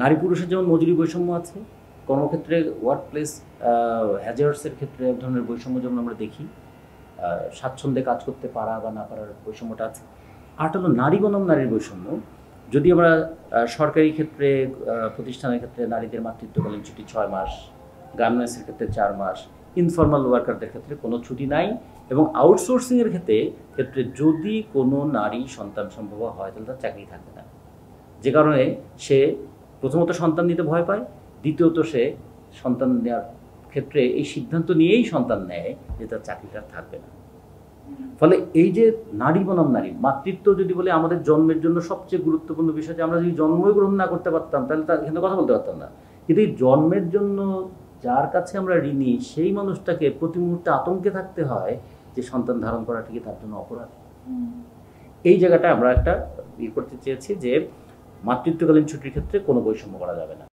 নারী পুরুষের যেমন মজুরি বৈষম্য আছে, কর্মক্ষেত্রে ওয়ার্ক প্লেস হ্যাজার্ডসের ক্ষেত্রে এক ধরনের বৈষম্য যেমন আমরা দেখি, স্বাচ্ছন্দ্যে কাজ করতে পারা বা না পারার বৈষম্যটা আছে। আরটা হলো নারী বনাম নারীর বৈষম্য। যদি আমরা সরকারি ক্ষেত্রে প্রতিষ্ঠানের ক্ষেত্রে নারীদের মাতৃত্বকালীন ছুটি 6 মাস, গার্মেন্টসের ক্ষেত্রে 4 মাস, ইনফর্মাল ওয়ার্কারদের ক্ষেত্রে কোনো ছুটি নাই, এবং আউটসোর্সিংয়ের ক্ষেত্রে যদি কোনো নারী সন্তান সম্ভব হয় তাহলে তার চাকরি থাকবে না। যে কারণে সে প্রথমত সন্তান নিতে ভয় পায়, দ্বিতীয়ত সে সন্তান নেওয়ার ক্ষেত্রে এই সিদ্ধান্ত নিয়েই সন্তান নেয় যে তার চাকরিটা থাকবে না। ফলে এই যে নারী বনাম নারী, মাতৃত্ব যদি বলে আমাদের জন্মের জন্য সবচেয়ে গুরুত্বপূর্ণ বিষয়, যে আমরা যদি জন্মই গ্রহণ না করতে পারতাম তাহলে তার এখানে কথা বলতে পারতাম না। কিন্তু এই জন্মের জন্য যার কাছে আমরা ঋণী, সেই মানুষটাকে প্রতি মুহূর্তে আতঙ্কে থাকতে হয় যে সন্তান ধারণ করাটা কি তার জন্য অপরাধ। এই জায়গাটা আমরা একটা করতে চেয়েছি যে মাতৃত্বকালীন ছুটির ক্ষেত্রে কোনো বৈষম্য করা যাবে না।